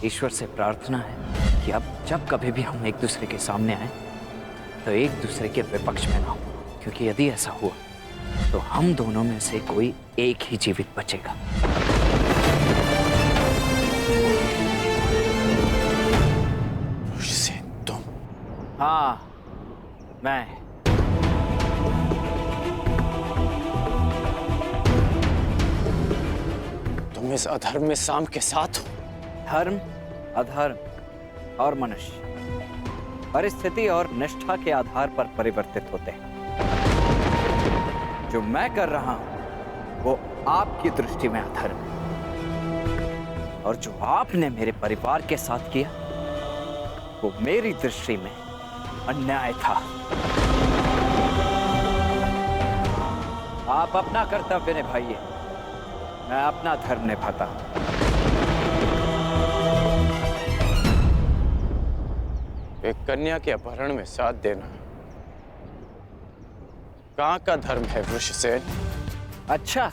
ईश्वर से प्रार्थना है कि अब जब कभी भी हम एक दूसरे के सामने आए तो एक दूसरे के विपक्ष में ना हो, क्योंकि यदि ऐसा हुआ तो हम दोनों में से कोई एक ही जीवित बचेगा। तुम? हाँ, मैं। तुम इस अधर्म में साम के साथ हो? धर्म, अधर्म और मनुष्य परिस्थिति और निष्ठा के आधार पर परिवर्तित होते हैं। जो मैं कर रहा हूं वो आपकी दृष्टि में अधर्म है, और जो आपने मेरे परिवार के साथ किया वो मेरी दृष्टि में अन्याय था। आप अपना कर्तव्य निभाइए, मैं अपना धर्म निभाता हूं। एक कन्या के अपहरण में साथ देना कहाँ का धर्म है वृषसेन? अच्छा,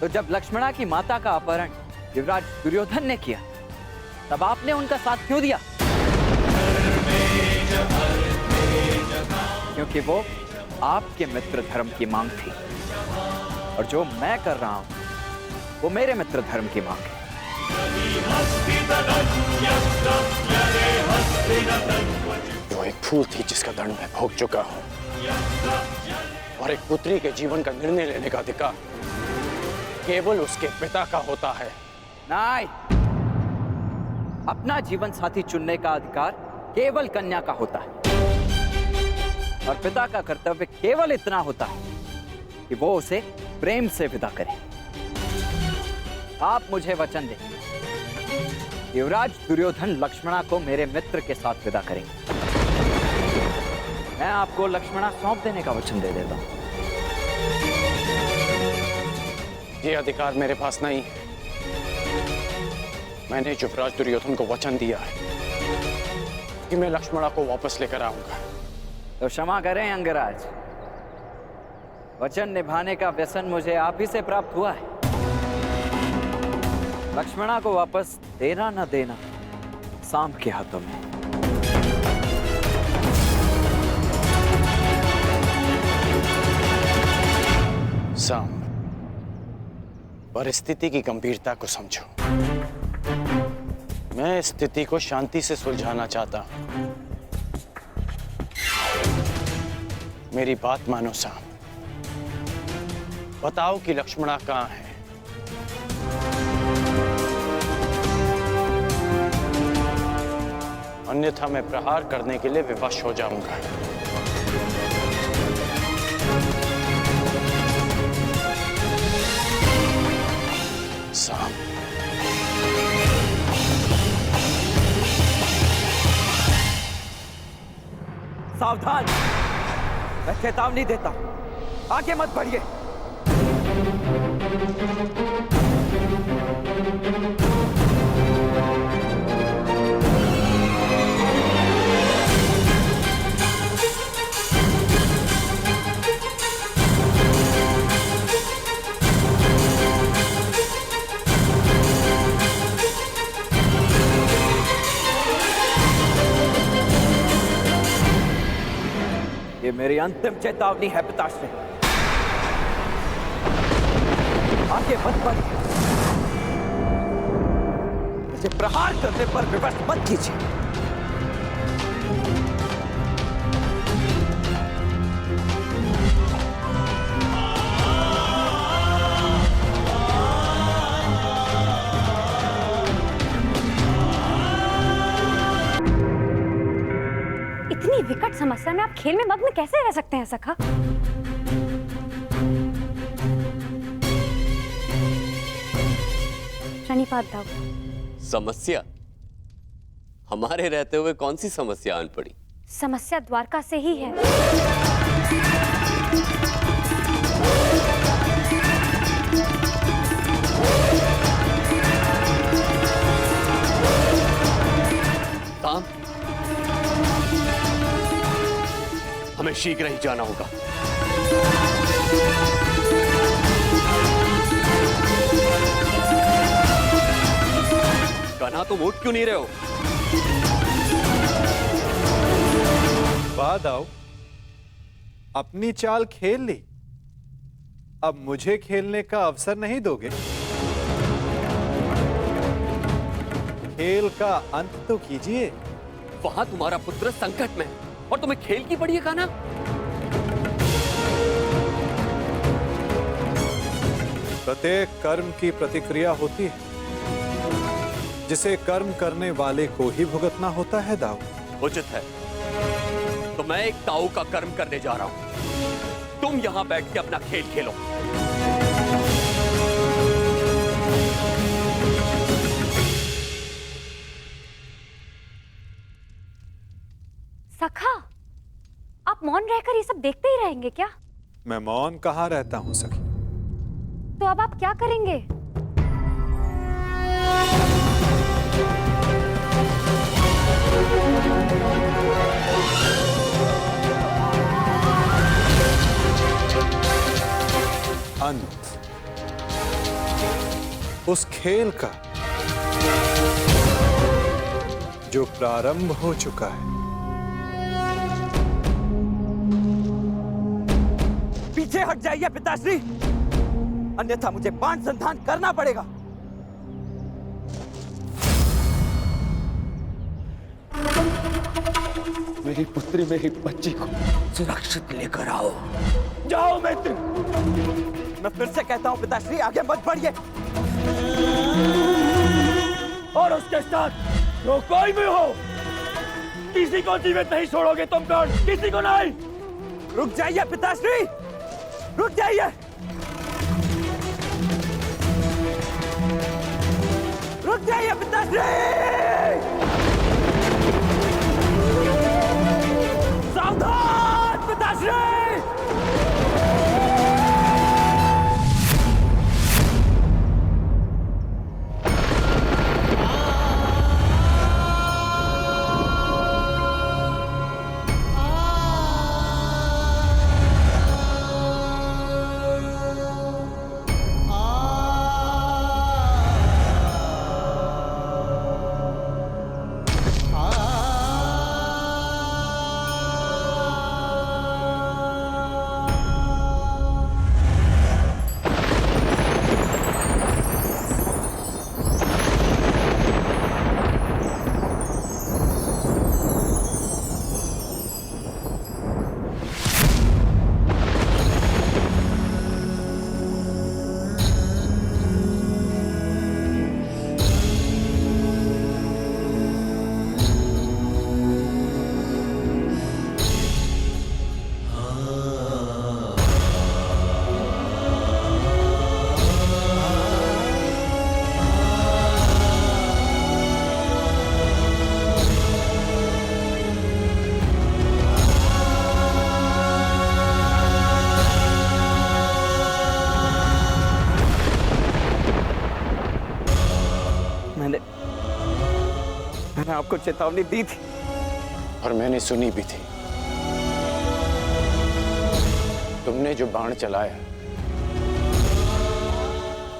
तो जब लक्ष्मणा की माता का अपहरण युवराज दुर्योधन ने किया तब आपने उनका साथ क्यों दिया? क्योंकि वो आपके मित्र धर्म की मांग थी, और जो मैं कर रहा हूं वो मेरे मित्र धर्म की मांग है। जो एक फूल थी जिसका दंड मैं भोग चुका हूं, और एक पुत्री के जीवन का निर्णय लेने का अधिकार केवल उसके पिता का होता है। नहीं, अपना जीवन साथी चुनने का अधिकार केवल कन्या का होता है, और पिता का कर्तव्य केवल इतना होता है कि वो उसे प्रेम से विदा करे। आप मुझे वचन दें, युवराज दुर्योधन लक्ष्मणा को मेरे मित्र के साथ विदा करेंगे। मैं आपको लक्ष्मणा सौंप देने का वचन दे देता हूं। ये अधिकार मेरे पास नहीं है। मैंने युवराज दुर्योधन को वचन दिया है कि मैं लक्ष्मणा को वापस लेकर आऊंगा। तो क्षमा करें अंगराज, वचन निभाने का व्यसन मुझे आप ही से प्राप्त हुआ है। लक्ष्मणा को वापस देना न देना साम के हाथों में। साम, परिस्थिति की गंभीरता को समझो। मैं स्थिति को शांति से सुलझाना चाहता हूं। मेरी बात मानो साम। बताओ कि लक्ष्मणा कहां है? अन्यथा मैं प्रहार करने के लिए विवश हो जाऊंगा। साम, सावधान, मैं चेतावनी देता हूं, आगे मत बढ़िए। ये मेरी अंतिम चेतावनी है पिताश्री, आगे मत बढ़िए। मुझे प्रहार करने पर विवश मत कीजिए। इतनी विकट समस्या में आप खेल में मग्न कैसे रह सकते हैं सखा? प्रणिपात दाऊ। समस्या? हमारे रहते हुए कौन सी समस्या आन पड़ी? समस्या द्वारका से ही है। काम? हमें शीघ्र ही जाना होगा। ना, तुम उठ क्यों नहीं रहे हो? वाह दाऊ, अपनी चाल खेल ली, अब मुझे खेलने का अवसर नहीं दोगे? खेल का अंत तो कीजिए। वहां तुम्हारा पुत्र संकट में है और तुम्हें खेल की पड़ी है कान्हा? प्रत्येक कर्म की प्रतिक्रिया होती है, जिसे कर्म करने वाले को ही भुगतना होता है दाऊ। उचित है, तो मैं एक ताऊ का कर्म करने जा रहा हूं। तुम यहां बैठ के अपना खेल खेलो। सखा, आप मौन रहकर ये सब देखते ही रहेंगे क्या? मैं मौन कहाँ रहता हूं सखी। तो अब आप क्या करेंगे? अंत उस खेल का जो प्रारंभ हो चुका है। पीछे हट जाइए पिताश्री, अन्यथा मुझे बाण संधान करना पड़ेगा। मेरी पुत्री, मेरी बच्ची को सुरक्षित लेकर आओ। जाओ मित्र। मैं फिर से कहता हूं पिताश्री, आगे मत बढ़िए। और उसके साथ जो कोई भी हो, किसी को जीवित नहीं छोड़ोगे तुम। कौन? किसी को नहीं। रुक जाइए पिताश्री, रुक जाइए, रुक जाइए पिताश्री। सावधान पिताश्री। मैंने आपको चेतावनी दी थी और मैंने सुनी भी थी। तुमने जो बाण चलाया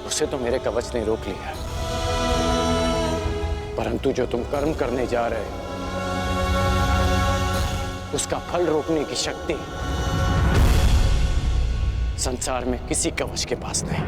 उसे तो मेरे कवच ने रोक लिया, परंतु जो तुम कर्म करने जा रहे हो उसका फल रोकने की शक्ति संसार में किसी कवच के पास नहीं।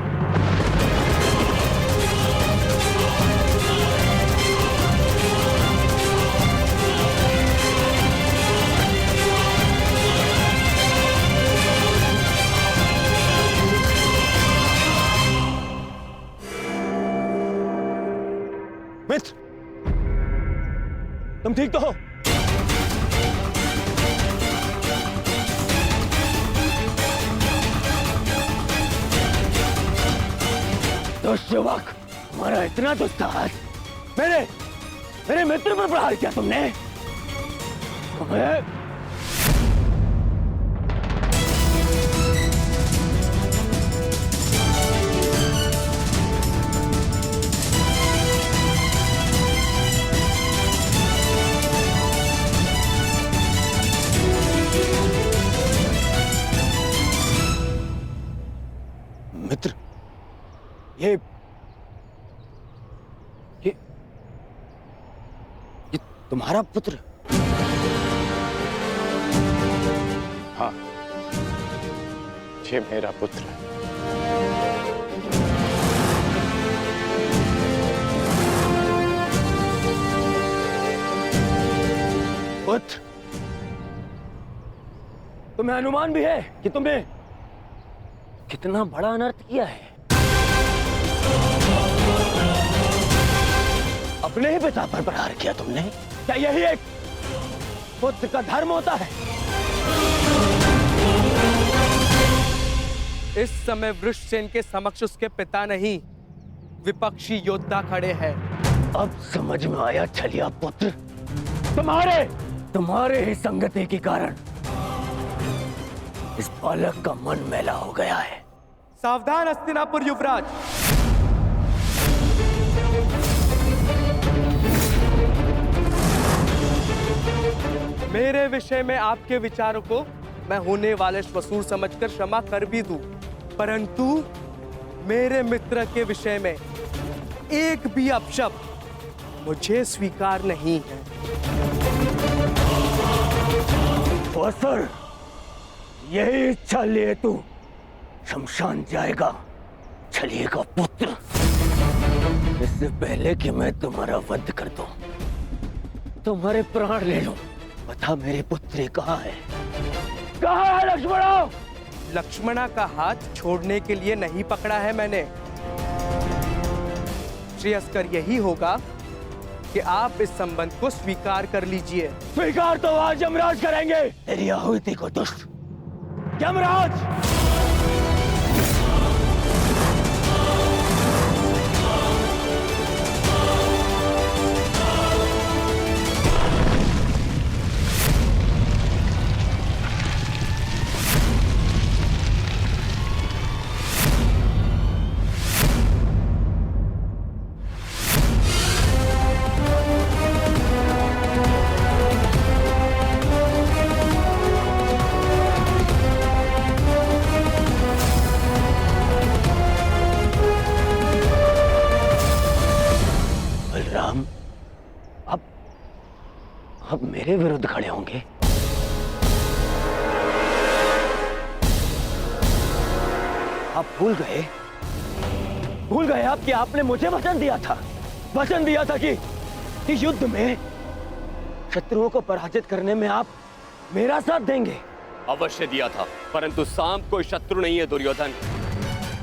मित्र, तुम ठीक तो हो? दुष्यवक, हमारा इतना दुस्साहस मेरे मित्र पर प्रहार किया तुमने। मित्र, तुम्हारा पुत्र? हाँ, ये मेरा पुत्र है। पुत्र, तुम्हें अनुमान भी है कि तुमने कितना बड़ा अनर्थ किया है। अपने ही पिता पर प्रहार किया तुमने। क्या यही एक पुत्र का धर्म होता है? इस समय वृषसेन के समक्ष उसके पिता नहीं, विपक्षी योद्धा खड़े हैं। अब समझ में आया छलिया पुत्र, तुम्हारे ही संगति के कारण इस बालक का मन मैला हो गया है। सावधान हस्तिनापुर युवराज। मेरे विषय में आपके विचारों को मैं होने वाले श्वशुर समझकर क्षमा कर भी दूं, परंतु मेरे मित्र के विषय में एक भी अपशब्द मुझे स्वीकार नहीं है। सर, यही इच्छा लिए तू शमशान जाएगा छलिए का पुत्र। इससे पहले कि मैं तुम्हारा वध कर दूं, तुम्हारे प्राण ले लूं, बता मेरे पुत्री कहाँ है? कहाँ है लक्ष्मणा? लक्ष्मणा का हाथ छोड़ने के लिए नहीं पकड़ा है मैंने। श्रेयस्कर यही होगा कि आप इस संबंध को स्वीकार कर लीजिए। स्वीकार तो आज यमराज करेंगे। तेरी आहुति को दुष्ट यमराज। अब मेरे विरुद्ध खड़े होंगे। आप भूल गए आप कि आपने मुझे वचन दिया था कि युद्ध में शत्रुओं को पराजित करने में आप मेरा साथ देंगे। अवश्य दिया था, परंतु सांब कोई शत्रु नहीं है दुर्योधन,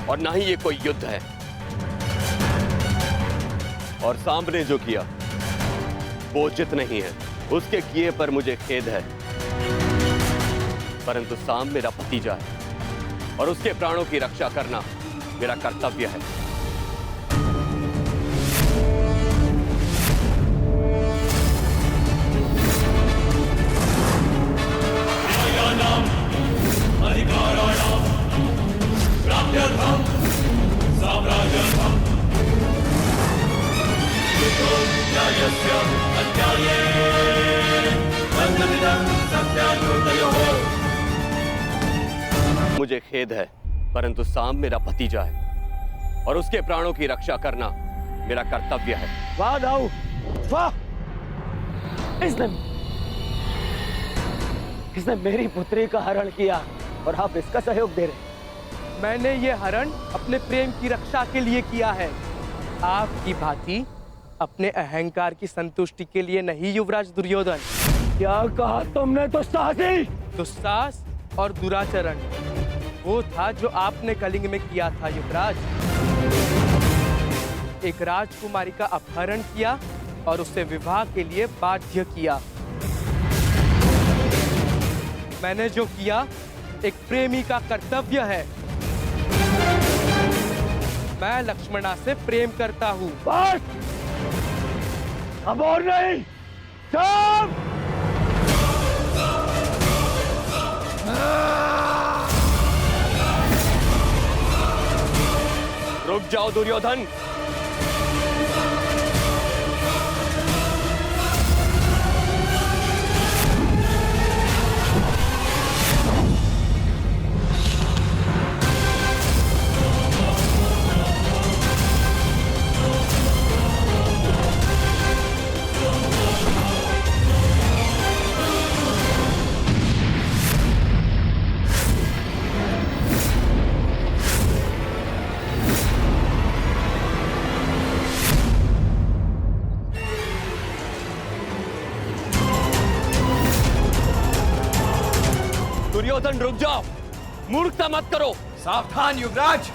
और ना ही ये कोई युद्ध है। और सांब ने जो किया वो उचित नहीं है, उसके किए पर मुझे खेद है, परंतु सांब मेरा भतीजा है और उसके प्राणों की रक्षा करना मेरा कर्तव्य है। मुझे खेद है, परंतु सांब मेरा भतीजा है और उसके प्राणों की रक्षा करना मेरा कर्तव्य है। वाह दाऊ, वाह! इसने मेरी पुत्री का हरण किया और आप इसका सहयोग दे रहे। मैंने ये हरण अपने प्रेम की रक्षा के लिए किया है, आपकी भांति अपने अहंकार की संतुष्टि के लिए नहीं युवराज दुर्योधन। क्या कहा तुमने? दुस्साहस और दुराचरण वो था जो आपने कलिंग में किया था युवराज। एक राजकुमारी का अपहरण किया और उससे विवाह के लिए बाध्य किया। मैंने जो किया एक प्रेमी का कर्तव्य है। मैं लक्ष्मणा से प्रेम करता हूँ। बस! अब और नहीं। रुक जाओ दुर्योधन। दुर्योधन रुक जाओ, मूर्खता मत करो। सावधान युवराज।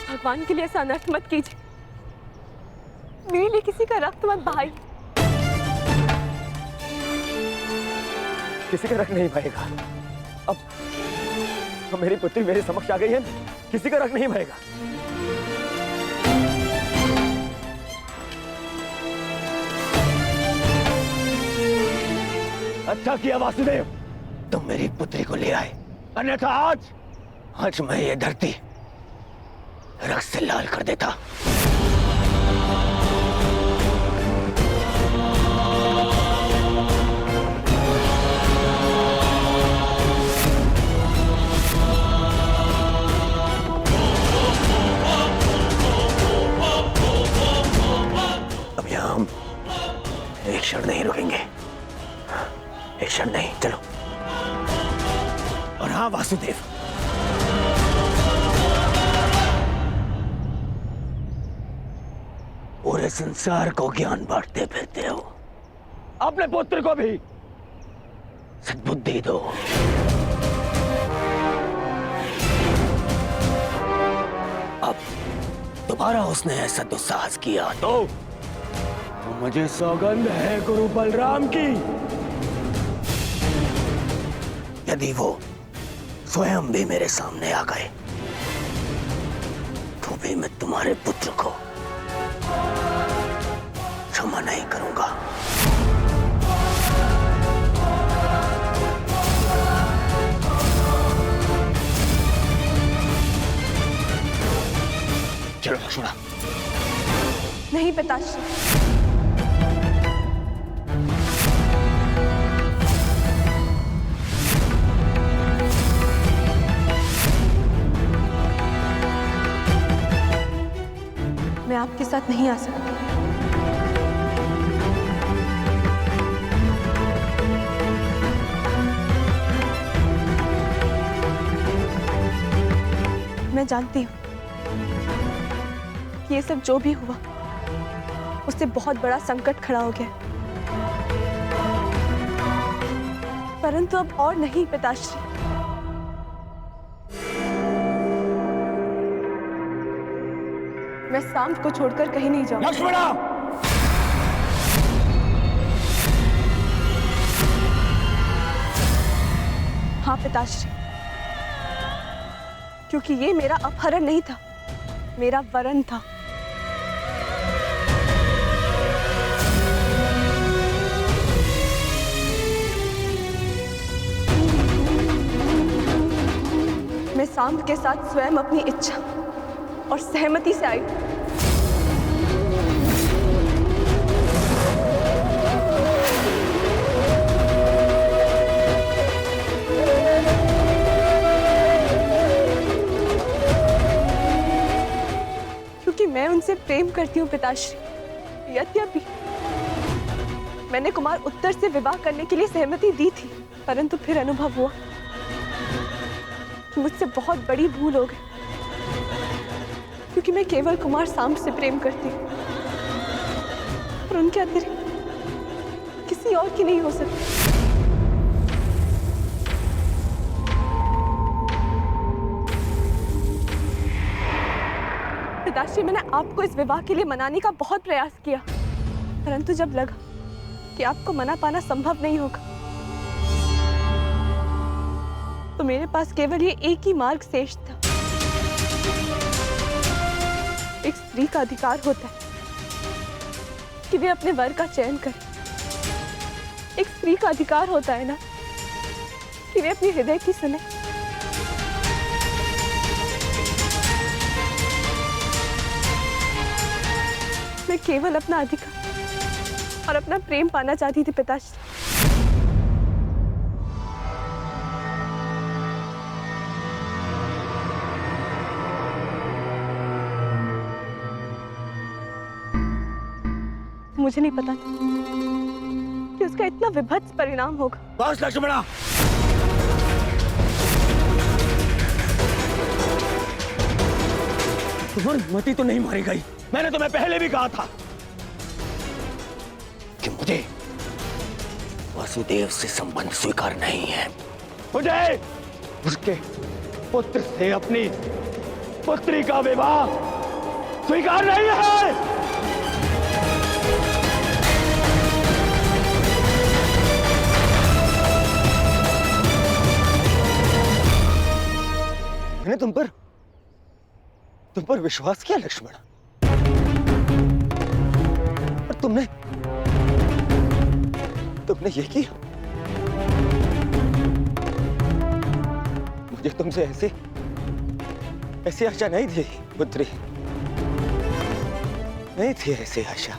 भगवान के लिए ऐसा अनर्थ मत कीजिए, मेरे लिए किसी का रक्त मत बहाइए। किसी का रख नहीं बहेगा। अब तो मेरी पुत्री मेरे समक्ष आ गई है, किसी का रख नहीं बहेगा। अच्छा किया वासुदेव, तुम मेरी पुत्री को ले आए, अन्यथा आज मैं ये धरती रक्त से लाल कर देता। अब यहां हम एक क्षण नहीं रुकेंगे, एक क्षण नहीं, चलो। और हाँ वासुदेव, पूरे संसार को ज्ञान बांटते फिरते हो, अपने पुत्र को भी सद्बुद्धि दो। अब दोबारा उसने ऐसा दुस्साहस किया तो मुझे सौगंध है गुरु बलराम की, यदि वो स्वयं भी मेरे सामने आ गए तो भी मैं तुम्हारे पुत्र को क्षमा नहीं करूंगा। चलो लक्ष्मणा। नहीं पिताश्री, मैं आपके साथ नहीं आ सकती। मैं जानती हूँ कि ये सब जो भी हुआ उससे बहुत बड़ा संकट खड़ा हो गया, परंतु अब और नहीं पिताश्री। मैं सांप को छोड़कर कहीं नहीं जाऊंगी। लक्ष्मणा! हाँ पिताश्री, क्योंकि ये मेरा अपहरण नहीं था, मेरा वरण था। मैं सांप के साथ स्वयं अपनी इच्छा और सहमति से आई। क्योंकि मैं उनसे प्रेम करती हूँ पिताश्री। यद्यपि मैंने कुमार उत्तर से विवाह करने के लिए सहमति दी थी, परंतु फिर अनुभव हुआ कि मुझसे बहुत बड़ी भूल हो गई, क्योंकि मैं केवल कुमार सांब से प्रेम करती हूँ और उनके अतिरिक्त किसी और की नहीं हो सकती। पिताश्री, मैंने आपको इस विवाह के लिए मनाने का बहुत प्रयास किया, परंतु जब लगा कि आपको मना पाना संभव नहीं होगा, तो मेरे पास केवल ये एक ही मार्ग शेष था। एक स्त्री का अधिकार होता है कि वे अपने वर का चयन करे। एक स्त्री का अधिकार होता है ना कि वे अपने हृदय की सुने। मैं केवल अपना अधिकार और अपना प्रेम पाना चाहती थी पिताश्री। मुझे नहीं पता था कि उसका इतना विभत्स परिणाम होगा। बस लक्ष्मणा, तुम्हारी मति तो नहीं मारी गई। मैंने तुम्हें पहले भी कहा था कि मुझे वसुदेव से संबंध स्वीकार नहीं है। मुझे उसके पुत्र से अपनी पुत्री का विवाह स्वीकार नहीं है। मैंने तुम पर विश्वास किया लक्ष्मण, और तुमने ये किया। मुझे तुमसे ऐसी आशा नहीं थी पुत्री, नहीं थी ऐसी आशा।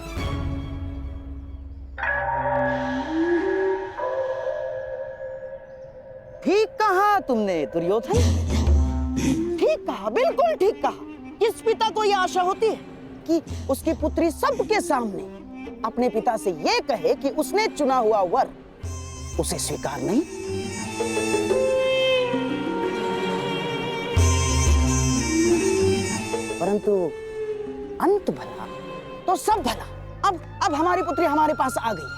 ठीक कहा तुमने दुर्योधन, ठीक कहा, बिल्कुल ठीक कहा। किस पिता को यह आशा होती है कि उसकी पुत्री सबके सामने अपने पिता से यह कहे कि उसने चुना हुआ वर उसे स्वीकार नहीं। परंतु अंत भला तो सब भला। अब हमारी पुत्री हमारे पास आ गई है।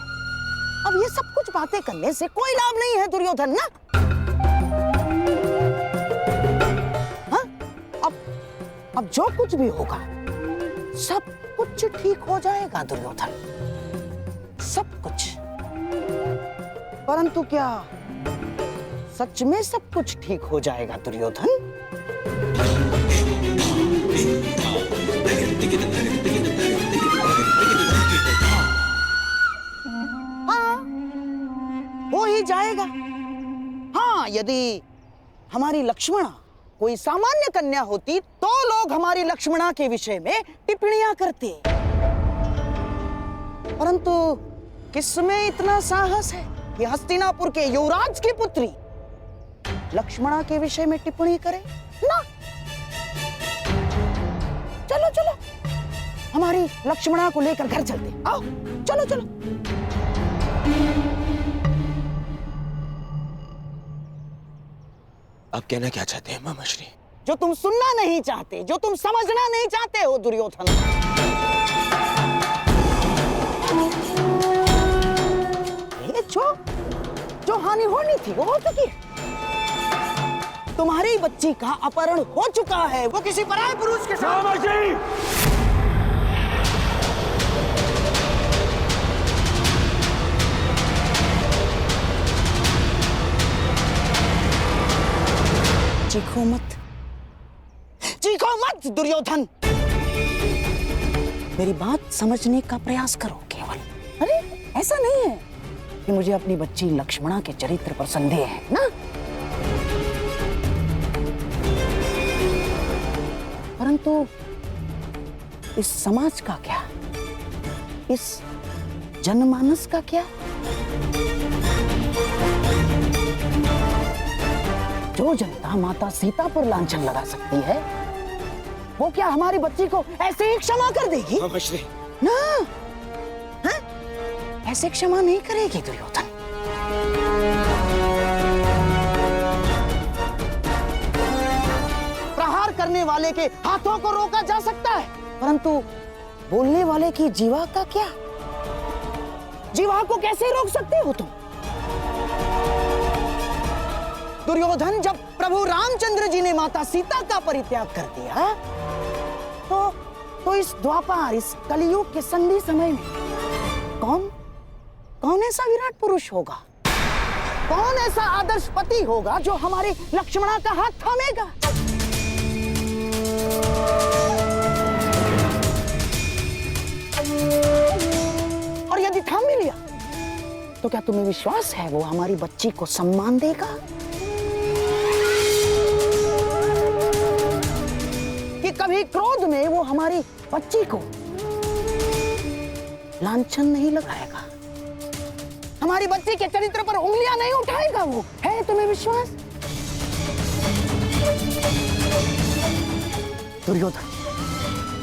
अब ये सब कुछ बातें करने से कोई लाभ नहीं है दुर्योधन ना। अब जो कुछ भी होगा सब कुछ ठीक हो जाएगा दुर्योधन, सब कुछ। परंतु क्या सच में सब कुछ ठीक हो जाएगा दुर्योधन? हाँ, हो ही जाएगा। हाँ, यदि हमारी लक्ष्मणा कोई सामान्य कन्या होती तो लोग हमारी लक्ष्मणा के विषय में टिप्पणियां करते, परंतु किसमें इतना साहस है कि हस्तिनापुर के युवराज की पुत्री लक्ष्मणा के विषय में टिप्पणी करे ना। चलो चलो, हमारी लक्ष्मणा को लेकर घर चलते। आओ, चलो चलो। आप कहना क्या चाहते हैं मामाश्री? जो तुम सुनना नहीं चाहते, जो तुम समझना नहीं चाहते हो दुर्योधन। ये जो हानि होनी थी वो हो चुकी है। तुम्हारी बच्ची का अपहरण हो चुका है, वो किसी पराये पुरुष के साथ। मामाश्री! चीखो मत दुर्योधन। मेरी बात समझने का प्रयास करो केवल। अरे ऐसा नहीं है कि मुझे अपनी बच्ची लक्ष्मणा के चरित्र पर संदेह है ना। परंतु इस समाज का क्या, इस जनमानस का क्या? जो जनता माता सीता पर लांछन लगा सकती है, वो क्या हमारी बच्ची को ऐसे ही क्षमा कर देगी? मामाश्री! ना, हाँ? ऐसे क्षमा नहीं करेगी दुर्योधन। वाले के हाथों को रोका जा सकता है, परंतु बोलने वाले की जीवा का क्या? जीवा को कैसे रोक सकते हो तुम? दुर्योधन, जब प्रभु रामचंद्र जी ने माता सीता का परित्याग कर दिया तो इस द्वापर, इस कलियुग के संधि समय में कौन ऐसा विराट पुरुष होगा? कौन ऐसा आदर्श पति होगा जो हमारे लक्ष्मणा का हाथ थामेगा? और यदि थाम भी लिया तो क्या तुम्हें विश्वास है वो हमारी बच्ची को सम्मान देगा? कि कभी क्रोध में वो हमारी बच्ची को लांछन नहीं लगाएगा? हमारी बच्ची के चरित्र पर उंगलियां नहीं उठाएगा? वो है तुम्हें विश्वास? दुर्योधन,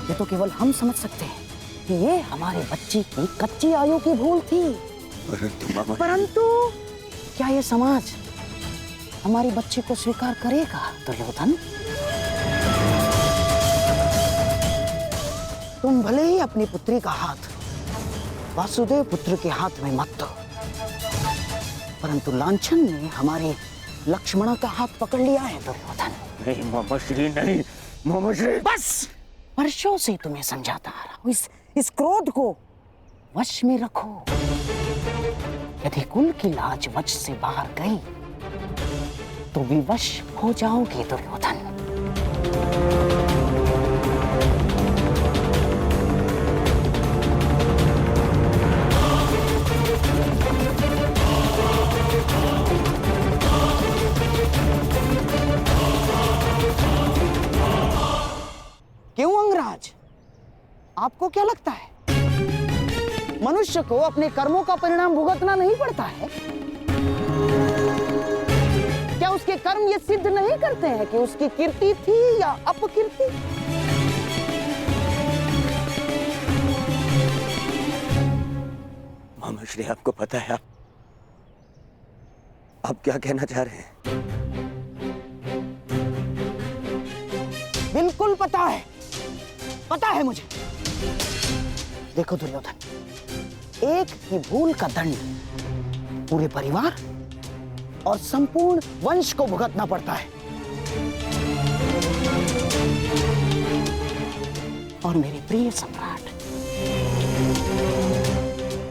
ये तो केवल हम समझ सकते हैं कि ये हमारी बच्ची की कच्ची आयु की भूल थी, परंतु क्या ये समाज हमारी बच्ची को स्वीकार करेगा? दुर्योधन, तुम भले ही अपनी पुत्री का हाथ वासुदेव पुत्र के हाथ में मत दो, परंतु लांछन ने हमारे लक्ष्मणा का हाथ पकड़ लिया है दुर्योधन। नहीं मामाश्री, नहीं मामाश्री। बस वर्षों से तुम्हें समझाता आ रहा हूं, इस क्रोध को वश में रखो। यदि कुल की लाज वश से बाहर गई तो विवश हो जाओगे दुर्योधन। क्यों अंगराज, आपको क्या लगता है मनुष्य को अपने कर्मों का परिणाम भुगतना नहीं पड़ता है? क्या उसके कर्म ये सिद्ध नहीं करते हैं कि उसकी कीर्ति थी या अपकीर्ति? मामाश्री, आपको पता है आप क्या कहना चाह रहे हैं? बिल्कुल पता है मुझे। देखो दुर्योधन, एक ही भूल का दंड पूरे परिवार और संपूर्ण वंश को भुगतना पड़ता है। और मेरे प्रिय सम्राट,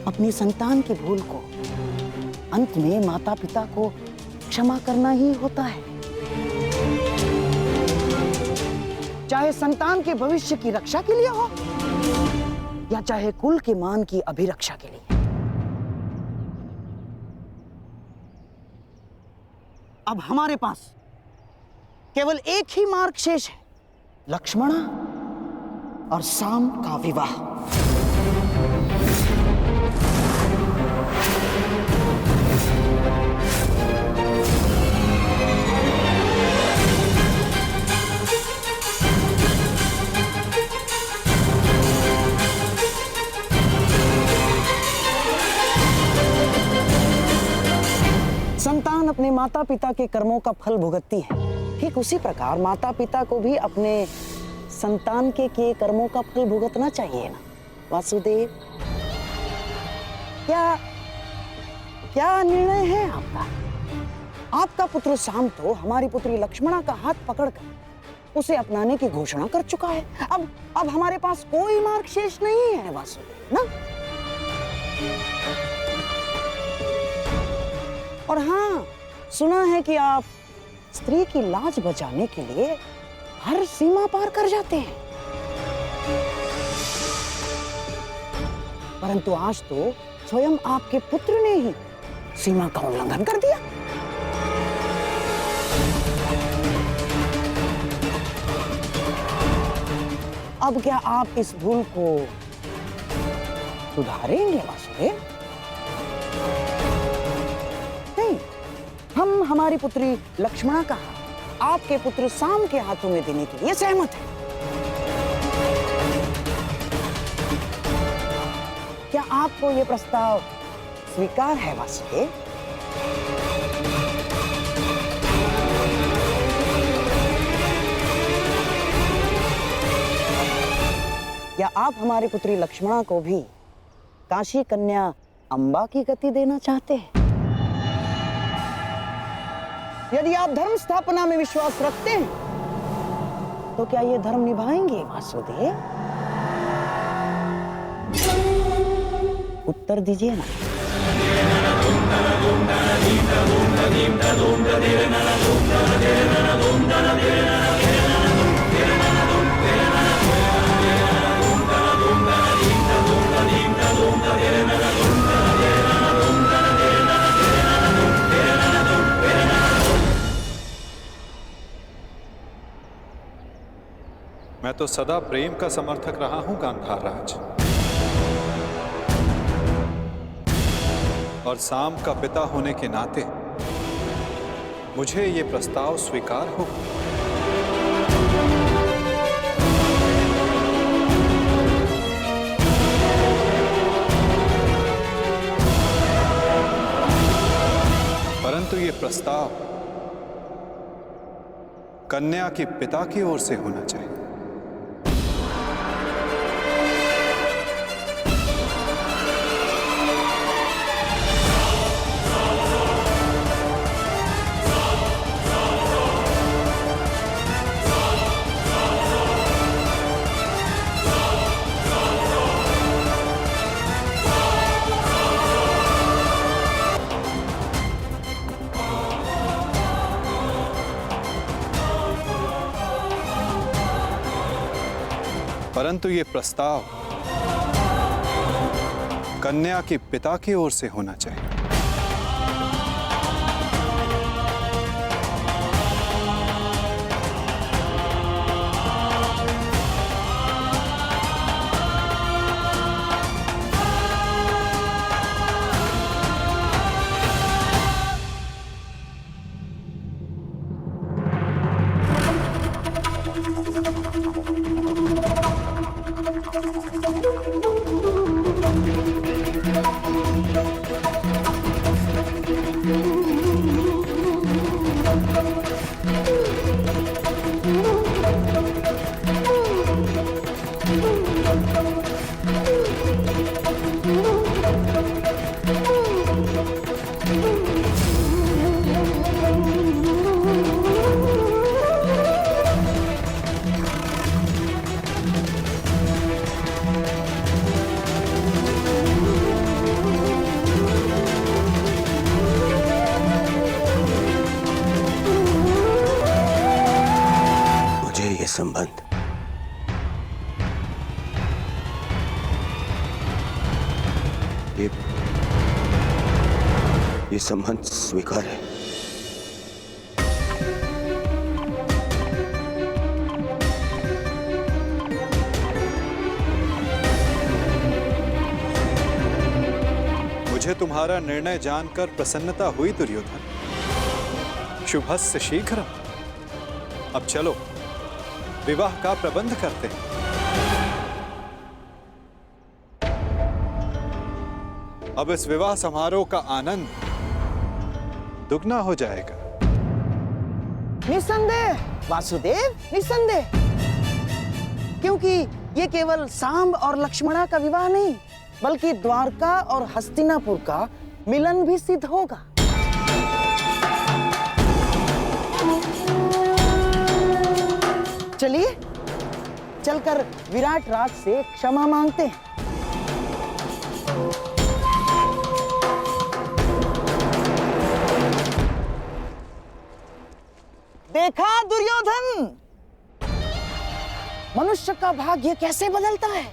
अपनी संतान की भूल को अंत में माता पिता को क्षमा करना ही होता है, चाहे संतान के भविष्य की रक्षा के लिए हो या चाहे कुल के मान की अभिरक्षा के लिए। अब हमारे पास केवल एक ही मार्ग शेष है, लक्ष्मणा और साम का विवाह। संतान अपने माता पिता के कर्मों का फल भुगतती है, ठीक उसी प्रकार माता पिता को भी अपने संतान के किए कर्मों का फल भुगतना चाहिए ना वासुदेव? क्या निर्णय है आपका? आपका पुत्र साम तो हमारी पुत्री लक्ष्मणा का हाथ पकड़कर उसे अपनाने की घोषणा कर चुका है। अब हमारे पास कोई मार्ग शेष नहीं है वासुदेव ना। और हाँ, सुना है कि आप स्त्री की लाज बचाने के लिए हर सीमा पार कर जाते हैं, परंतु आज तो स्वयं आपके पुत्र ने ही सीमा का उल्लंघन कर दिया। अब क्या आप इस भूल को सुधारेंगे वासुदेव? नहीं, हम हमारी पुत्री लक्ष्मणा का आपके पुत्र साम के हाथों में देने के लिए सहमत हैं। क्या आपको यह प्रस्ताव स्वीकार है वासुदेव? क्या आप हमारी पुत्री लक्ष्मणा को भी काशी कन्या अंबा की गति देना चाहते हैं? यदि आप धर्म स्थापना में विश्वास रखते हैं तो क्या ये धर्म निभाएंगे वासुदेव? उत्तर दीजिए ना। मैं तो सदा प्रेम का समर्थक रहा हूं गांधार राज, और साम का पिता होने के नाते मुझे ये प्रस्ताव स्वीकार हो। परंतु ये प्रस्ताव कन्या के पिता की ओर से होना चाहिए। परंतु ये प्रस्ताव कन्या के पिता की ओर से होना चाहिए। संबंध ये संबंध स्वीकार है। मुझे तुम्हारा निर्णय जानकर प्रसन्नता हुई दुर्योधन। शुभस्य शीघ्रम। अब चलो विवाह का प्रबंध करते हैं। अब इस विवाह समारोह का आनंद दुगना हो जाएगा। निसंदेह वासुदेव, निसंदेह, क्योंकि ये केवल सांब और लक्ष्मणा का विवाह नहीं बल्कि द्वारका और हस्तिनापुर का मिलन भी सिद्ध होगा। चलिए चलकर विराट राज से क्षमा मांगते हैं। देखा दुर्योधन, मनुष्य का भाग्य कैसे बदलता है।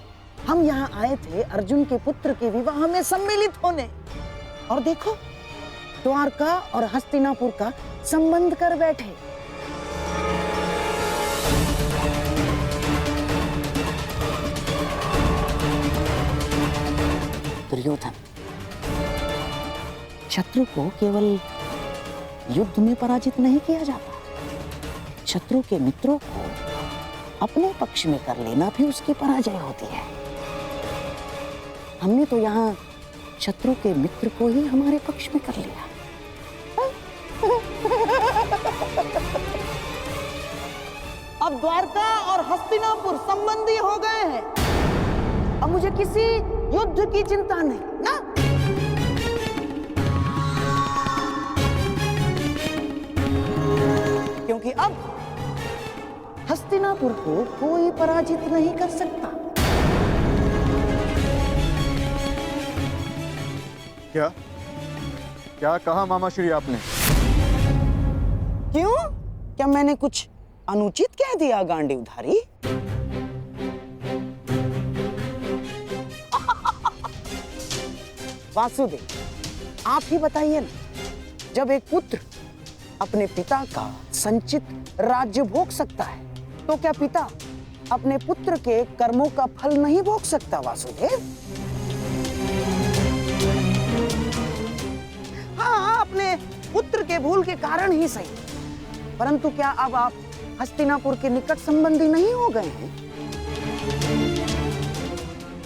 हम यहाँ आए थे अर्जुन के पुत्र के विवाह में सम्मिलित होने, और देखो द्वारका और हस्तिनापुर का संबंध कर बैठे। दुर्योधन, शत्रु को केवल युद्ध में पराजित नहीं किया जाता, शत्रु के मित्रों को अपने पक्ष में कर लेना भी उसकी पराजय होती है। हमने तो यहाँ शत्रु के मित्र को ही हमारे पक्ष में कर लिया। अब द्वारका और हस्तिनापुर संबंधी हो गए हैं। अब मुझे किसी युद्ध की चिंता नहीं ना। क्योंकि अब हस्तिनापुर को कोई पराजित नहीं कर सकता। क्या क्या कहा मामा श्री आपने? क्यों? क्या मैंने कुछ अनुचित कह दिया गांडीवधारी? वासुदेव, आप ही बताइए ना, जब एक पुत्र अपने पिता का संचित राज्य भोग सकता है, तो क्या पिता अपने पुत्र के कर्मों का फल नहीं भोग सकता? वासुदेव, हाँ, अपने पुत्र के भूल के कारण ही सही, परंतु क्या अब आप हस्तिनापुर के निकट संबंधी नहीं हो गए हैं?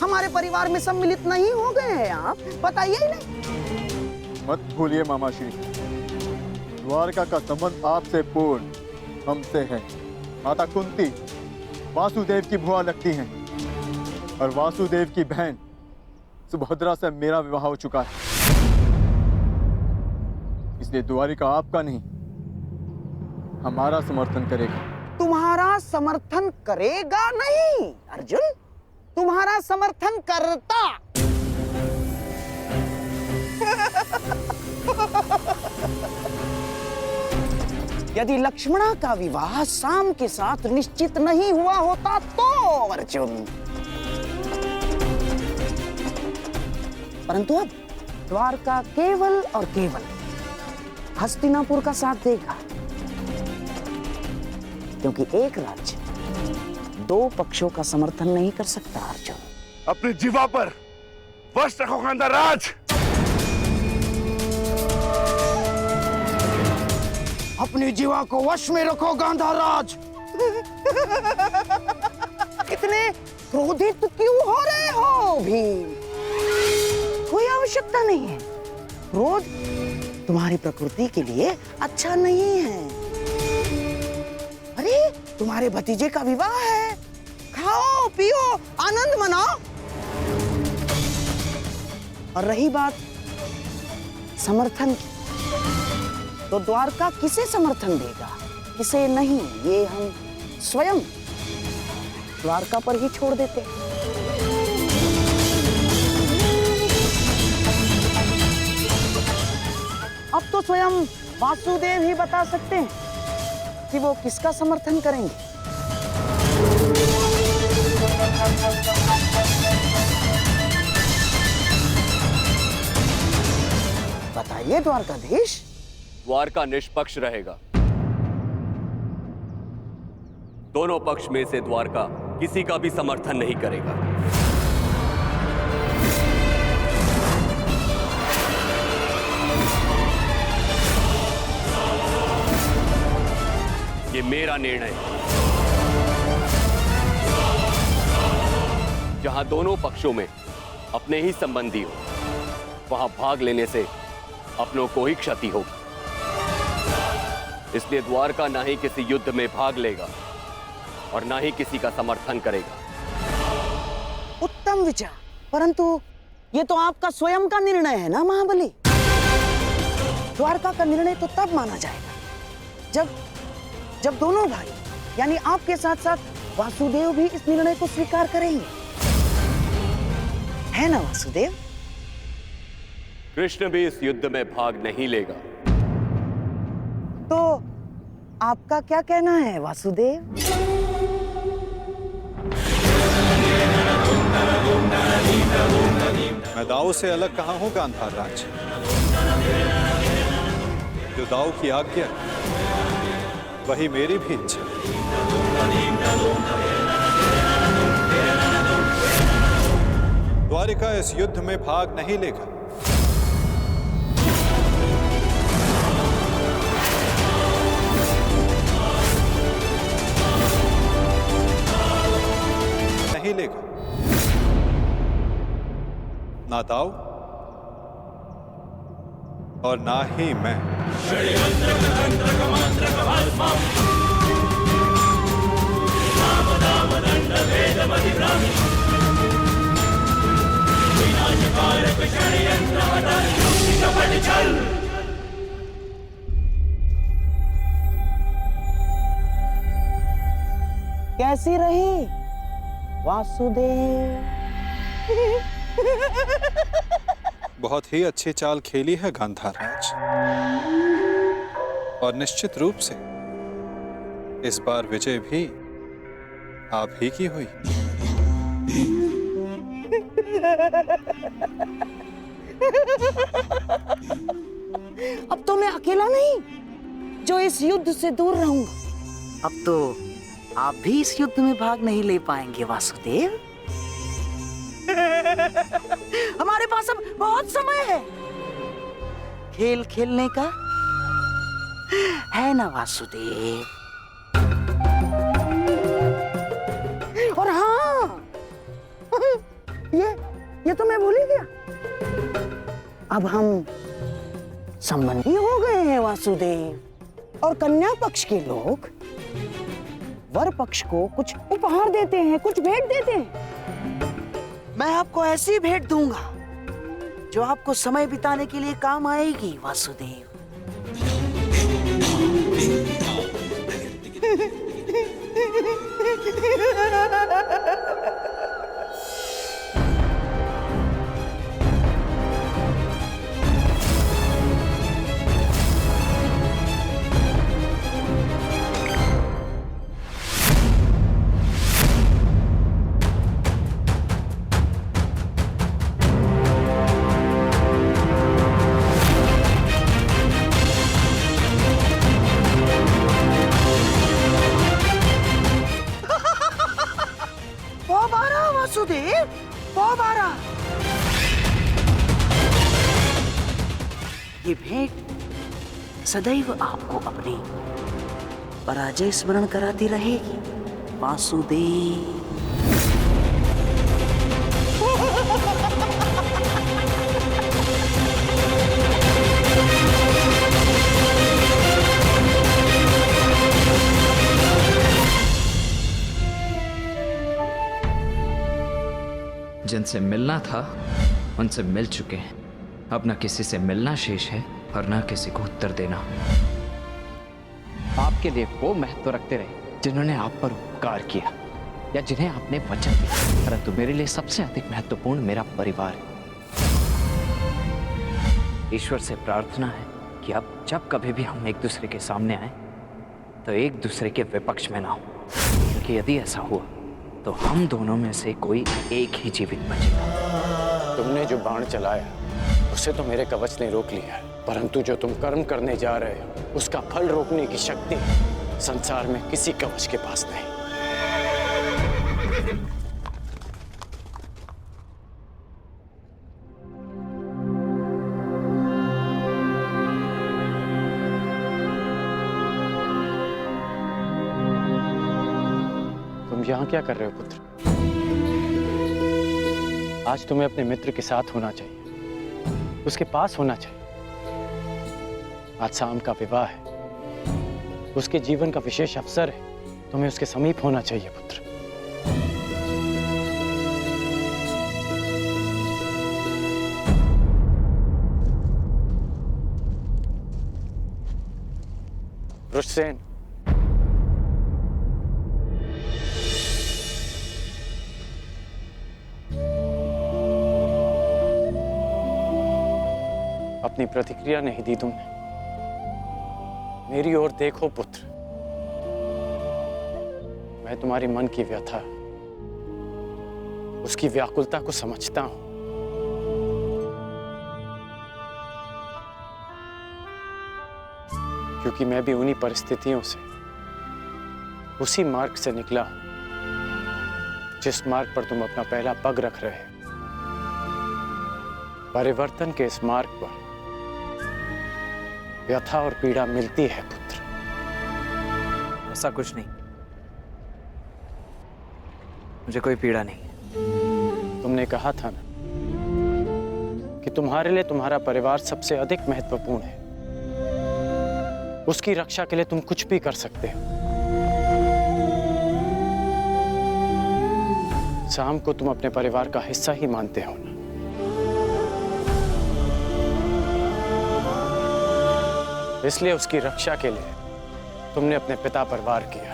हमारे परिवार में सम्मिलित नहीं हो गए हैं आप? बताइए ही नहीं। मत भूलिए मामा श्री, द्वारका का संबंध आपसे पूर्ण हमसे है। माता कुंती वासुदेव की बुआ लगती हैं और वासुदेव की बहन सुभद्रा से मेरा विवाह हो चुका है, इसलिए द्वारिका आपका नहीं हमारा समर्थन करेगा। तुम्हारा समर्थन करेगा नहीं अर्जुन, तुम्हारा समर्थन करता। यदि लक्ष्मणा का विवाह शाम के साथ निश्चित नहीं हुआ होता तो अर्जुन, परंतु अब द्वारका केवल और केवल हस्तिनापुर का साथ देगा, क्योंकि एक राज्य दो पक्षों का समर्थन नहीं कर सकता अर्जुन। अपनी जीवा पर वश रखो गांधाराज। अपनी जीवा को वश में रखो गांधाराज। इतने क्रोधित क्यों हो रहे हो भीम? कोई आवश्यकता नहीं है। क्रोध तुम्हारी प्रकृति के लिए अच्छा नहीं है। अरे तुम्हारे भतीजे का विवाह है, खाओ पियो आनंद मनाओ। और रही बात समर्थन की, तो द्वारका किसे समर्थन देगा, किसे नहीं, ये हम स्वयं द्वारका पर ही छोड़ देते हैं। अब तो स्वयं वासुदेव ही बता सकते हैं कि वो किसका समर्थन करेंगे। बताइए द्वारकाधीश। द्वारका निष्पक्ष रहेगा। दोनों पक्ष में से द्वारका किसी का भी समर्थन नहीं करेगा। ये मेरा निर्णय है। जहां दोनों पक्षों में अपने ही संबंधी हो, वहां भाग लेने से अपनों को ही क्षति होगी। इसलिए द्वारका ना ही किसी युद्ध में भाग लेगा और ना ही किसी का समर्थन करेगा। उत्तम विचार, परंतु ये तो आपका स्वयं का निर्णय है ना महाबली। द्वारका का निर्णय तो तब माना जाएगा जब दोनों भाई यानी आपके साथ साथ वासुदेव भी इस निर्णय को स्वीकार करेंगे, है ना वासुदेव? कृष्ण भी इस युद्ध में भाग नहीं लेगा। तो आपका क्या कहना है वासुदेव? मैं दाऊ से अलग कहाँ हूँ गांधाराज। जो दाऊ की आज्ञा वही मेरी भी इच्छा। द्वारिका इस युद्ध में भाग नहीं लेगा। नहीं लेगा। ना दाऊ और ना ही मैं। कैसी रही वासुदेव? बहुत ही अच्छी चाल खेली है गांधाराज, और निश्चित रूप से इस बार विजय भी आप ही की हुई। अब तो मैं अकेला नहीं जो इस युद्ध से दूर रहूंगा। अब तो आप भी इस युद्ध में भाग नहीं ले पाएंगे वासुदेव। हमारे पास अब बहुत समय है खेल खेलने का, है ना वासुदेव? और हाँ, ये तो मैं भूल ही गया। अब हम संबंधी हो गए हैं वासुदेव, और कन्या पक्ष के लोग वर पक्ष को कुछ उपहार देते हैं, कुछ भेंट देते हैं। मैं आपको ऐसी भेंट दूंगा जो आपको समय बिताने के लिए काम आएगी वासुदेव। वासुदेव, बारा ये भेंट सदैव आपको अपनी पराजय स्मरण कराती रहेगी वासुदेव। जिनसे मिलना था उनसे मिल चुके हैं। अब न किसी से मिलना शेष है और न किसी को उत्तर देना। आपके लिए वो महत्व रखते रहे जिन्होंने आप पर उपकार किया या जिन्हें आपने वचन दिया, परंतु मेरे लिए सबसे अधिक महत्वपूर्ण मेरा परिवार है। ईश्वर से प्रार्थना है कि अब जब कभी भी हम एक दूसरे के सामने आए तो एक दूसरे के विपक्ष में ना हो, क्योंकि यदि ऐसा हुआ तो हम दोनों में से कोई एक ही जीवित बचेगा। तुमने जो बाण चलाया उसे तो मेरे कवच ने रोक लिया, परंतु जो तुम कर्म करने जा रहे हो उसका फल रोकने की शक्ति संसार में किसी कवच के पास नहीं। तुम यहाँ क्या कर रहे हो पुत्र? आज तुम्हें अपने मित्र के साथ होना चाहिए, उसके पास होना चाहिए। आज शाम का विवाह है, उसके जीवन का विशेष अवसर है, तुम्हें उसके समीप होना चाहिए पुत्र। वृषसेन, अपनी प्रतिक्रिया नहीं दी तुमने। मेरी ओर देखो पुत्र, मैं तुम्हारी मन की व्यथा, उसकी व्याकुलता को समझता हूं। क्योंकि मैं भी उन्हीं परिस्थितियों से, उसी मार्ग से निकला हूं जिस मार्ग पर तुम अपना पहला पग रख रहे हो। परिवर्तन के इस मार्ग पर व्यथा और पीड़ा मिलती है पुत्र। ऐसा कुछ नहीं, मुझे कोई पीड़ा नहीं। तुमने कहा था ना कि तुम्हारे लिए तुम्हारा परिवार सबसे अधिक महत्वपूर्ण है, उसकी रक्षा के लिए तुम कुछ भी कर सकते हो। शाम को तुम अपने परिवार का हिस्सा ही मानते हो ना? इसलिए उसकी रक्षा के लिए तुमने अपने पिता पर वार किया।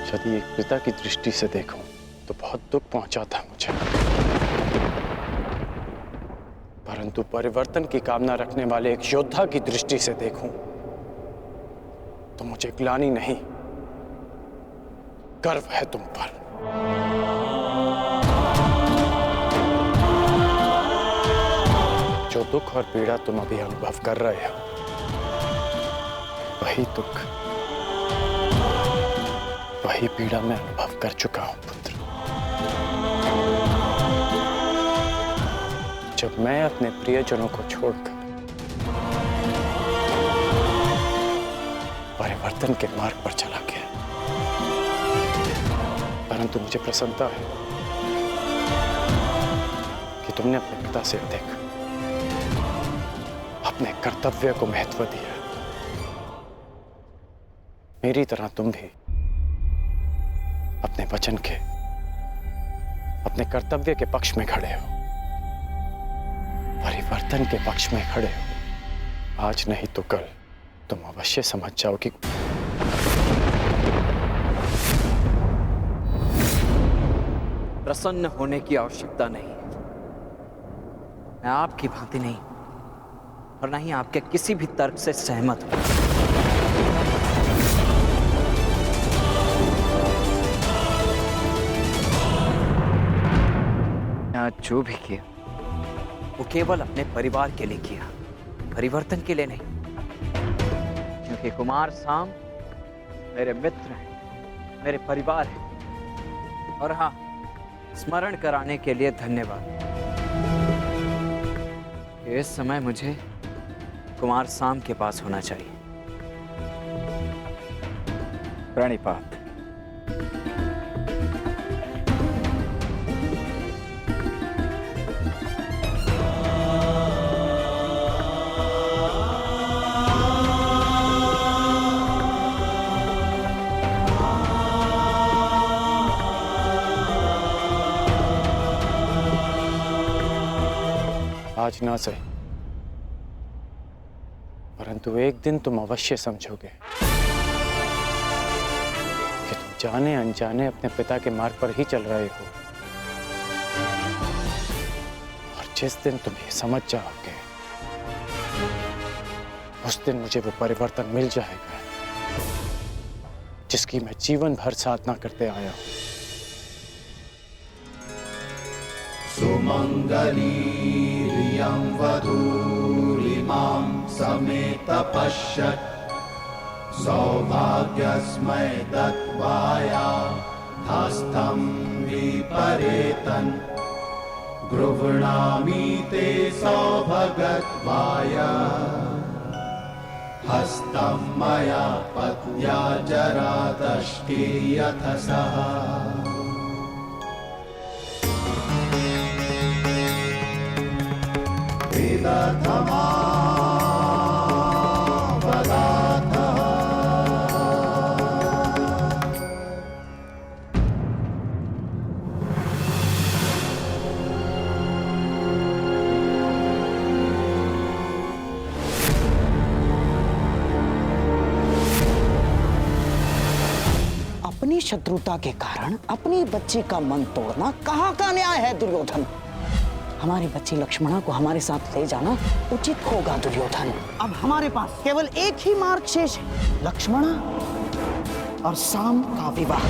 यदि एक पिता की दृष्टि से देखूं तो बहुत दुख पहुंचाता है मुझे, परंतु परिवर्तन की कामना रखने वाले एक योद्धा की दृष्टि से देखूं तो मुझे ग्लानि नहीं, गर्व है तुम पर। जो दुख और पीड़ा तुम अभी अनुभव कर रहे हो, वही दुख, वही पीड़ा मैं अनुभव कर चुका हूं पुत्र। जब मैं अपने प्रियजनों को छोड़कर परिवर्तन के मार्ग पर चला गया, परंतु मुझे प्रसन्नता है कि तुमने अपने पिता से अधिक अपने कर्तव्य को महत्व दिया। मेरी तरह तुम भी अपने वचन के, अपने कर्तव्य के पक्ष में खड़े हो, परिवर्तन के पक्ष में खड़े हो। आज नहीं तो कल तुम अवश्य समझ जाओगे। प्रसन्न होने की आवश्यकता नहीं है। मैं आपकी भांति नहीं और ना ही आपके किसी भी तर्क से सहमत हूं। आज जो भी किया वो केवल अपने परिवार के लिए किया, परिवर्तन के लिए नहीं। क्योंकि कुमार साम मेरे मित्र हैं, मेरे परिवार हैं। और हाँ, स्मरण कराने के लिए धन्यवाद। इस समय मुझे कुमार साम के पास होना चाहिए। प्रणिपात। आज ना सही, परंतु एक दिन तुम अवश्य समझोगे कि तुम जाने अनजाने अपने पिता के मार्ग पर ही चल रहे हो। और जिस दिन तुम ये समझ जाओगे, उस दिन मुझे वो परिवर्तन मिल जाएगा जिसकी मैं जीवन भर साधना करते आया हूं। सुमंगलीरियं वधूरिमां समेत पश्यत् सौभाग्यस्मै दत्वाया हस्तं विपरेतन् गृह्णामि ते सौभगत्वाय हस्तं मया पत्या जरादष्टे यथ सः अपनी शत्रुता के कारण अपनी बच्ची का मन तोड़ना कहाँ का न्याय है दुर्योधन? हमारी बच्ची लक्ष्मणा को हमारे साथ ले जाना उचित होगा दुर्योधन। अब हमारे पास केवल एक ही मार्ग शेष है, लक्ष्मणा और साम का विवाह।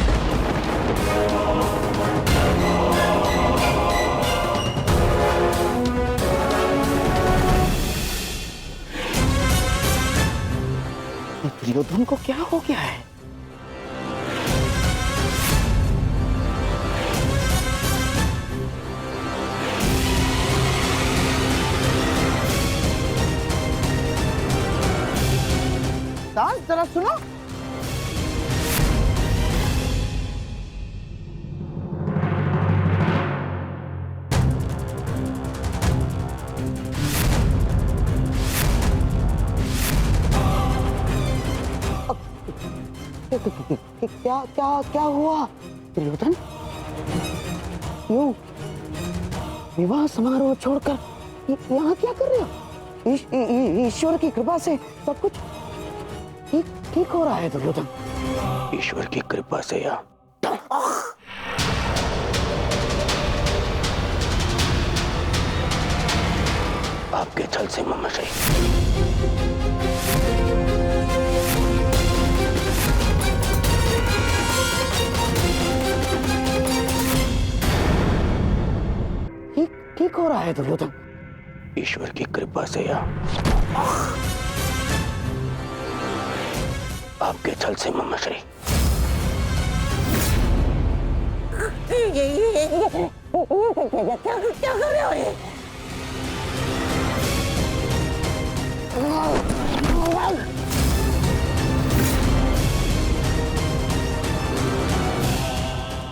दुर्योधन को क्या हो गया है? जरा सुनो। क्या क्या क्या हुआ दुर्योधन? यूं विवाह समारोह छोड़कर यहाँ क्या कर रहे हो? ईश्वर की कृपा से सब कुछ ठीक हो रहा है दुर्योधन। ईश्वर की कृपा से या आपके छल से ममाश्री। ठीक हो रहा है दुर्योधन। ईश्वर की कृपा से या आपके छल से ममाश्री। क्या कर रहे हो ये?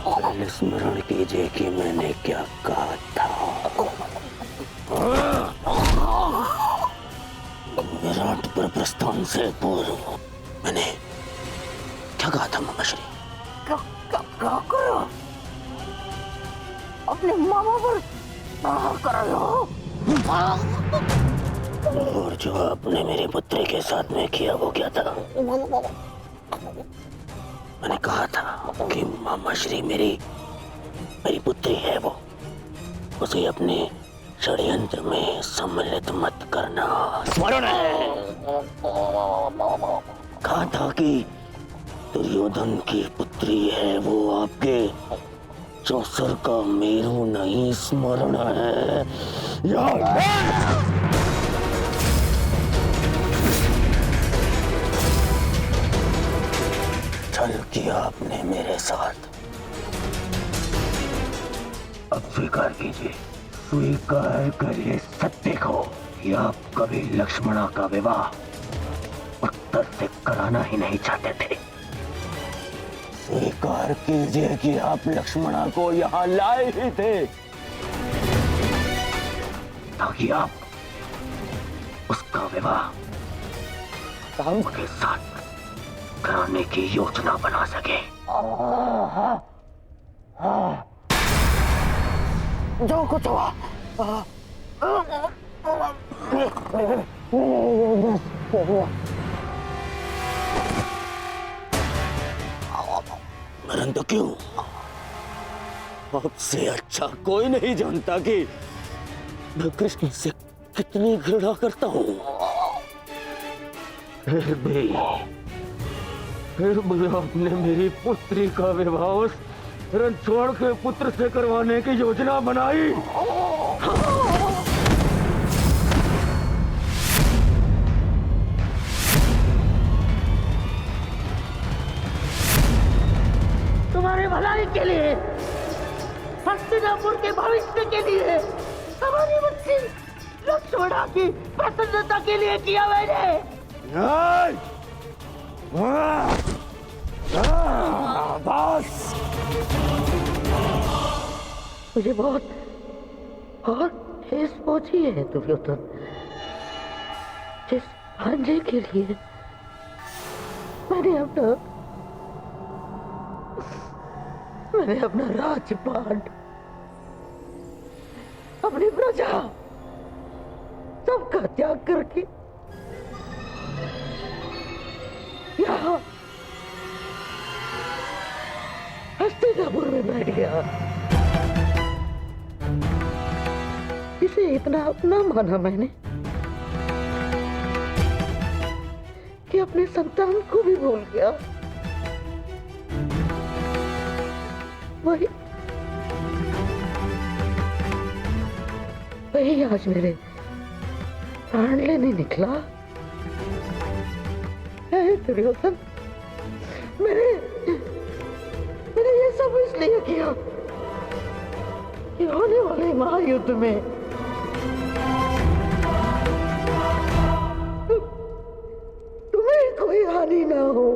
पहले स्मरण कीजिए कि मैंने क्या कहा था। विराट पर प्रस्थान से पूर्व मैंने क्या कहा था ममाश्री? क्या करो? अपने मामा पर प्रहार कर रहे हो? और जो आपने मेरे पुत्री के साथ में किया वो क्या था? मैंने कहा था कि मामाश्री मेरी पुत्री है, वो उसे अपने षड्यंत्र में सम्मिलित मत करना। स्मरण है। कहा था कि दुर्योधन की पुत्री है वो, आपके चौसर का मेरू नहीं। स्मरण है। छल किया आपने मेरे साथ, अब स्वीकार कीजिए, स्वीकार करिए सत्य को कि आप कभी लक्ष्मणा का विवाह उत्तर से कराना ही नहीं चाहते थे। स्वीकार कीजिए कि आप लक्ष्मणा को यहाँ लाए ही थे ताकि आप उसका विवाह राम के साथ कराने की योजना बना सके। जो कुछ हुआ परंतु क्यों? आपसे अच्छा कोई नहीं जानता कि मैं कृष्ण से कितनी घृणा करता हूँ। फिर भी आपने मेरी पुत्री का विवाह उस रणछोड़ के पुत्र से करवाने की योजना बनाई। तुम्हारे भलाई के लिए, हस्तिनापुर के भविष्य के लिए, हमारी बच्ची लक्ष्मणा की प्रसन्नता के लिए किया मैंने। बस मुझे बहुत ठेस पहुंची है दुर्योधन। जिस भांजे के लिए मैंने अपना राजपाट, अपनी प्रजा सबका त्याग करके यहाँ हस्तिनापुर में बैठ गया, इसे इतना अपना माना मैंने कि अपने संतान को भी भूल गया। वही आज मेरे प्राण लेने निकला है दुर्योधन। मैंने ये सब इसलिए किया कि होने वाले महायुद्ध में तुम्हें कोई हानि ना हो।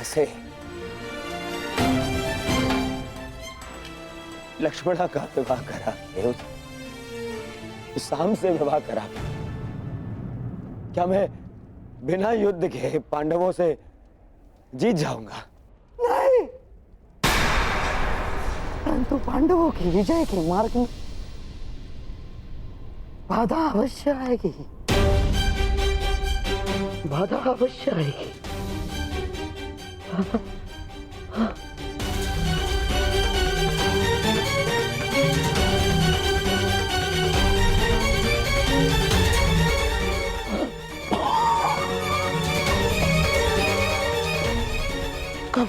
ऐसे लक्ष्मणा का विवाह करा, शाम से विवाह करा, क्या मैं बिना युद्ध के पांडवों से जीत जाऊंगा? नहीं, परंतु पांडवों की विजय के मार्ग में बाधा अवश्य आएगी, बाधा अवश्य आएगी। कब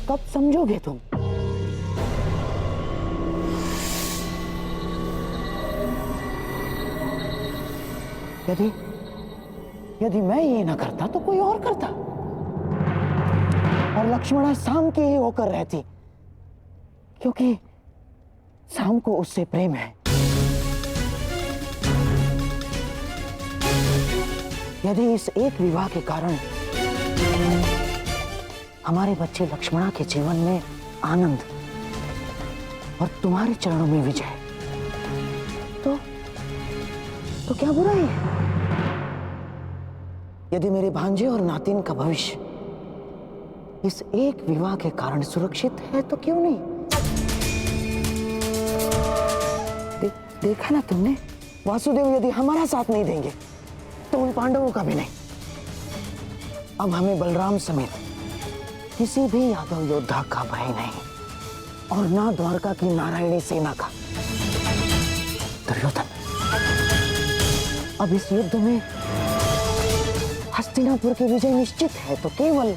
कब समझोगे तुम? यदि यदि मैं ये ना करता तो कोई और करता, और लक्ष्मणा शाम की ही होकर रहती, क्योंकि शाम को उससे प्रेम है। यदि इस एक विवाह के कारण हमारे बच्चे लक्ष्मणा के जीवन में आनंद और तुम्हारे चरणों में विजय, तो क्या बुराई है? यदि मेरे भांजे और नातिन का भविष्य इस एक विवाह के कारण सुरक्षित है तो क्यों नहीं? देखा ना तुमने, वासुदेव यदि हमारा साथ नहीं देंगे तो उन पांडवों का भी नहीं। अब हमें बलराम समेत किसी भी यादव योद्धा का भय नहीं, और ना द्वारका की नारायणी सेना का। दुर्योधन, अब इस युद्ध में हस्तिनापुर की विजय निश्चित है तो केवल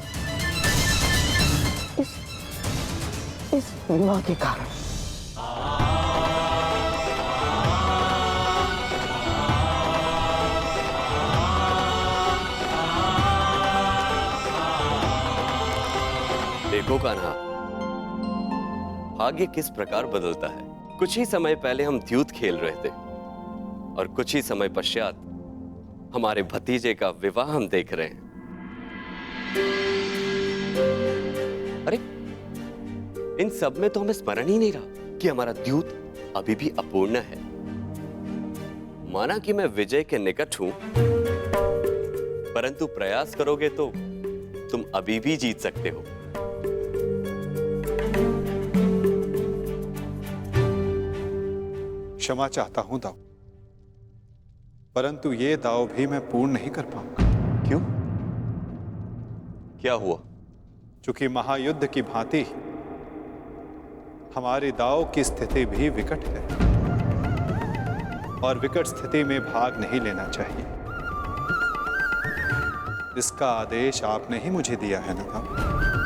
इस विवाह के कारण। देखो कान्हा, भाग्य किस प्रकार बदलता है। कुछ ही समय पहले हम द्यूत खेल रहे थे और कुछ ही समय पश्चात हमारे भतीजे का विवाह हम देख रहे हैं। अरे इन सब में तो हमें स्मरण ही नहीं रहा कि हमारा द्यूत अभी भी अपूर्ण है। माना कि मैं विजय के निकट हूं, परंतु प्रयास करोगे तो तुम अभी भी जीत सकते हो। क्षमा चाहता हूं दाऊ, परंतु ये दाव भी मैं पूर्ण नहीं कर पाऊंगा। क्यों? क्या हुआ? चूंकि महायुद्ध की भांति हमारे दाव की स्थिति भी विकट है, और विकट स्थिति में भाग नहीं लेना चाहिए। इसका आदेश आपने ही मुझे दिया है ना दाऊ?